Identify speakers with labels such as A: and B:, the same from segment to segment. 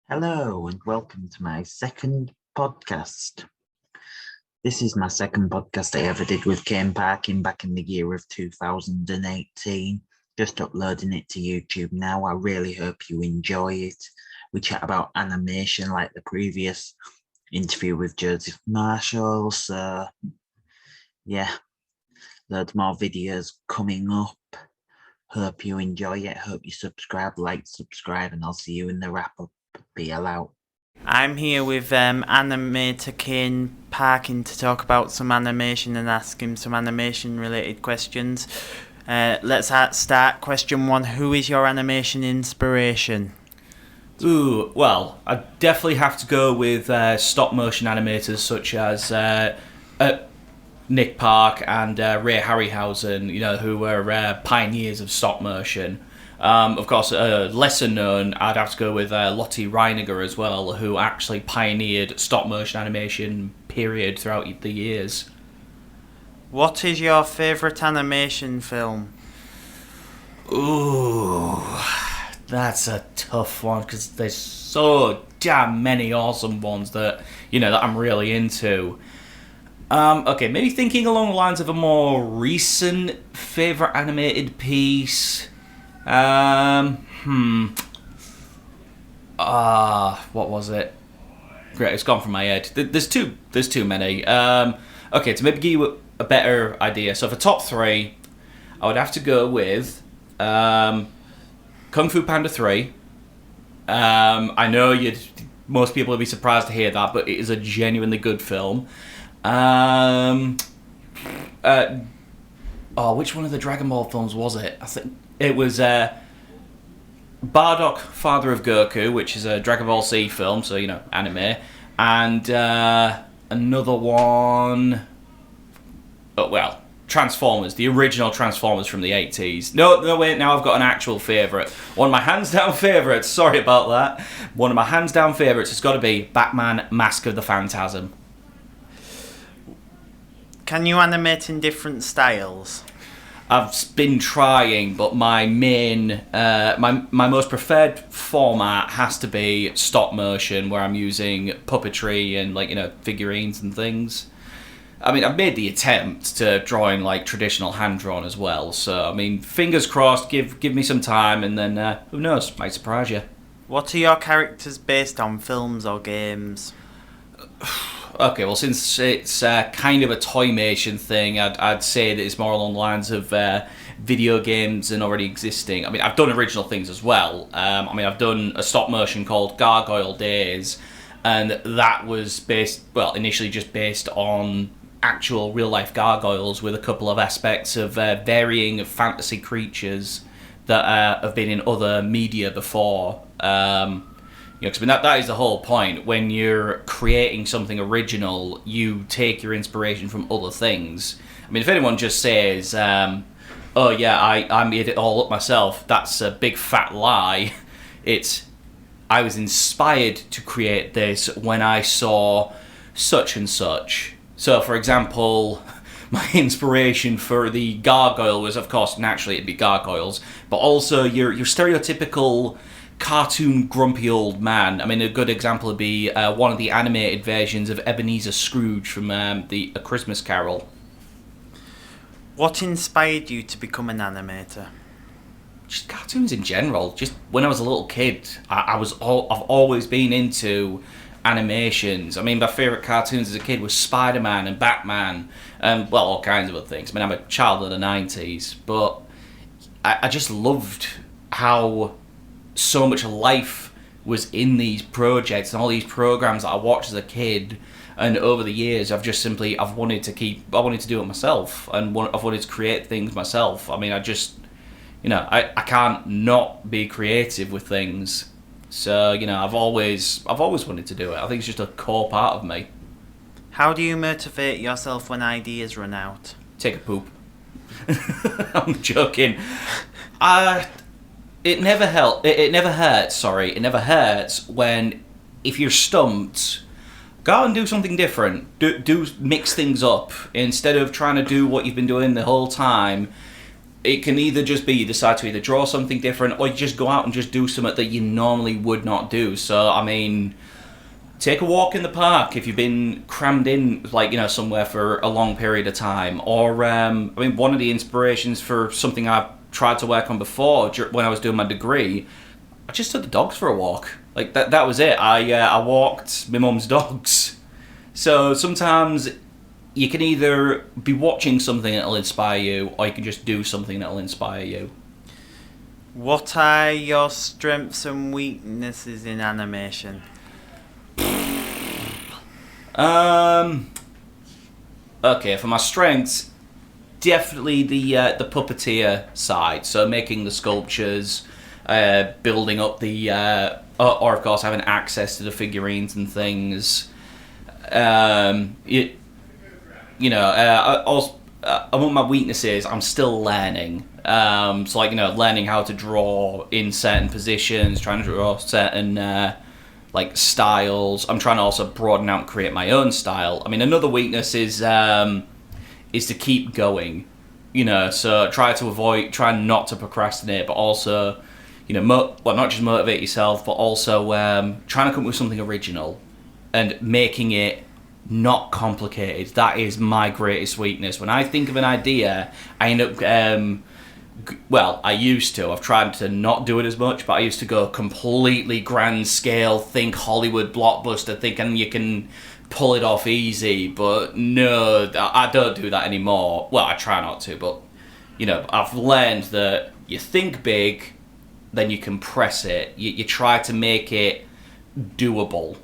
A: Hello and welcome to my second podcast. This is my second podcast I ever did with Cain Parkin back in the year of 2018. Just uploading it to YouTube now. I really hope you enjoy it. We chat about animation like the previous interview with Joseph Marshall. So, yeah, loads more videos coming up. Hope you enjoy it. Hope you subscribe, and I'll see you in the wrap up. BL out. I'm here with animator Cain Parkin to talk about some animation and ask him some animation related questions. Let's start. Question 1. Who is your animation inspiration?
B: Ooh, well, I definitely have to go with stop motion animators such as Nick Park and Ray Harryhausen, who were pioneers of stop motion. Of course, lesser known, I'd have to go with Lottie Reiniger as well, who actually pioneered stop motion animation period throughout the years.
A: What is your favourite animation film?
B: Ooh, that's a tough one because there's so damn many awesome ones that I'm really into. Okay, maybe thinking along the lines of a more recent favourite animated piece. What was it? Great, it's gone from my head. There's too many. Okay, to maybe give you a better idea. So for top 3, I would have to go with Kung Fu Panda 3. I know most people would be surprised to hear that, but it is a genuinely good film. Which one of the Dragon Ball films was it? I think it was Bardock, Father of Goku, which is a Dragon Ball Z film, so anime, and another one. Transformers, the original Transformers from the 80s. No, wait, now I've got an actual favourite. One of my hands down favourites, sorry about that. One of my hands down favourites has got to be Batman Mask of the Phantasm.
A: Can you animate in different styles?
B: I've been trying, but my main, my most preferred format has to be stop motion, where I'm using puppetry and figurines and things. I mean, I've made the attempt to draw in traditional hand drawn as well. So I mean, fingers crossed. Give me some time, and then who knows? Might surprise you.
A: What are your characters based on, films or games?
B: Okay, well, since it's kind of a toymation thing, I'd say that it's more along the lines of video games and already existing. I mean, I've done original things as well. I've done a stop motion called Gargoyle Days, and that was initially just based on actual real life gargoyles with a couple of aspects of varying fantasy creatures that have been in other media before. Because that is the whole point. When you're creating something original, you take your inspiration from other things. I mean, if anyone just says, "Oh yeah, I made it all up myself," that's a big fat lie. I was inspired to create this when I saw such and such. So, for example, my inspiration for the gargoyle was, of course, naturally it'd be gargoyles, but also your stereotypical cartoon grumpy old man. I mean, a good example would be one of the animated versions of Ebenezer Scrooge from A Christmas Carol.
A: What inspired you to become an animator?
B: Just cartoons in general. Just when I was a little kid, I've always been into animations. I mean, my favourite cartoons as a kid was Spider-Man and Batman, and all kinds of other things. I mean, I'm a child of the 90s, but I just loved how so much life was in these projects and all these programs that I watched as a kid, and over the years I've wanted to do it myself, and I've wanted to create things myself. I mean, I can't not be creative with things. So I've always wanted to do it. I think it's just a core part of me.
A: How do you motivate yourself when ideas run out?
B: Take a poop. I'm joking. It never hurts. It never hurts when, if you're stumped, go out and do something different. Do mix things up instead of trying to do what you've been doing the whole time. it can either just be you decide to either draw something different, or you just go out and just do something that you normally would not do. So, I mean, take a walk in the park if you've been crammed in, like, you know, somewhere for a long period of time. Or, I mean, one of the inspirations for something I've tried to work on before, when I was doing my degree, I just took the dogs for a walk. Like, that was it. I walked my mum's dogs. So sometimes you can either be watching something that'll inspire you, or you can just do something that'll inspire you.
C: What are your strengths and weaknesses in animation?
B: Okay, for my strengths, definitely the puppeteer side. So making the sculptures, building up the, or of course having access to the figurines and things. Among my weaknesses, I'm still learning. So, like, you know, learning how to draw in certain positions, trying to draw certain like styles. I'm trying to also broaden out and create my own style. I mean, another weakness is to keep going. You know, so try not to procrastinate, but also, you know, not just motivate yourself, but also trying to come up with something original and making it not complicated. That is my greatest weakness. When I think of an idea, I end up I used to. I've tried to not do it as much, but I used to go completely grand scale, think Hollywood blockbuster, thinking you can pull it off easy. But no, I don't do that anymore. Well, I try not to, but, you know, I've learned that you think big, then you compress it. You try to make it doable.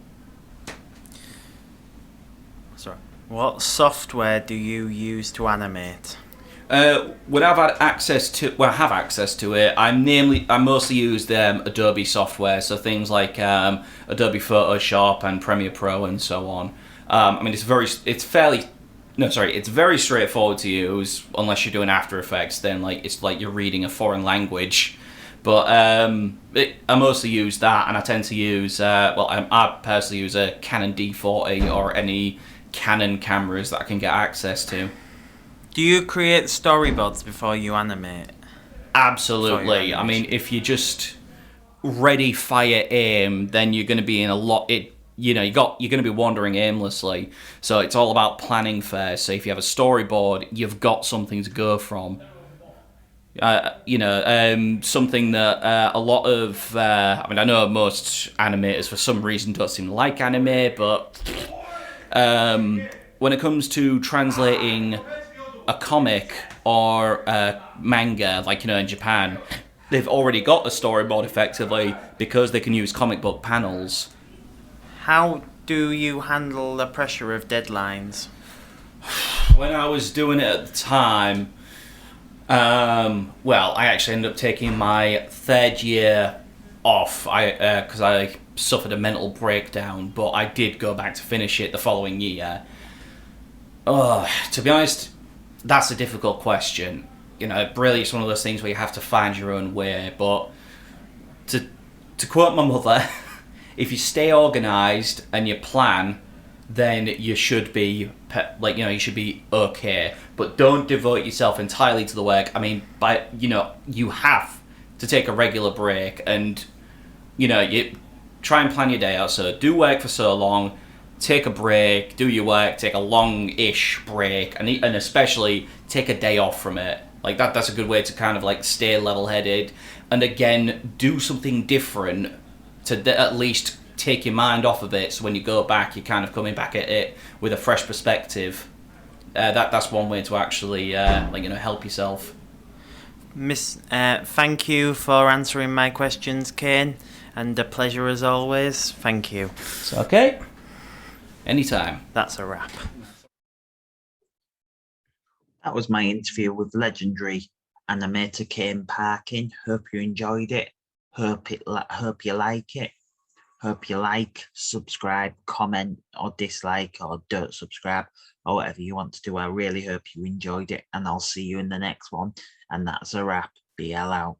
C: Sorry. What software do you use to animate?
B: When I've had access to, I have access to it. I mostly use Adobe software, so things like Adobe Photoshop and Premiere Pro and so on. I mean, it's very straightforward to use, unless you're doing After Effects. Then, like, it's like you're reading a foreign language. But I mostly use that, and I tend to use I personally use a Canon D40 or any Canon cameras that I can get access to.
C: Do you create storyboards before you animate?
B: Absolutely. I mean, if you just ready, fire, aim, then you're going to be in a lot. You're going to be wandering aimlessly. So it's all about planning first. So if you have a storyboard, you've got something to go from. Something that a lot of. I know most animators for some reason don't seem to like anime, but when it comes to translating a comic or a manga, like, you know, in Japan, they've already got a storyboard effectively because they can use comic book panels.
C: How do you handle the pressure of deadlines?
B: When I was doing it at the time, I actually ended up taking my third year off because I suffered a mental breakdown, but I did go back to finish it the following year. To be honest, that's a difficult question. You know, really, it's one of those things where you have to find your own way. But to quote my mother, if you stay organised and you plan, then you should be you should be okay. But don't devote yourself entirely to the work. I mean, you have to take a regular break, and you try and plan your day out. So do work for so long. Take a break, do your work, take a long-ish break, and especially take a day off from it. Like that's a good way to kind of like stay level-headed, and again, do something different to at least take your mind off of it, so when you go back, you're kind of coming back at it with a fresh perspective. That's one way to actually help yourself.
C: Thank you for answering my questions, Cain, and a pleasure as always. Thank you.
B: It's okay. Anytime.
C: That's a wrap.
A: That was my interview with legendary animator Cain Parkin. Hope you enjoyed it. Hope you like it. Hope you like, subscribe, comment, or dislike, or don't subscribe, or whatever you want to do. I really hope you enjoyed it, and I'll see you in the next one. And that's a wrap. BL out.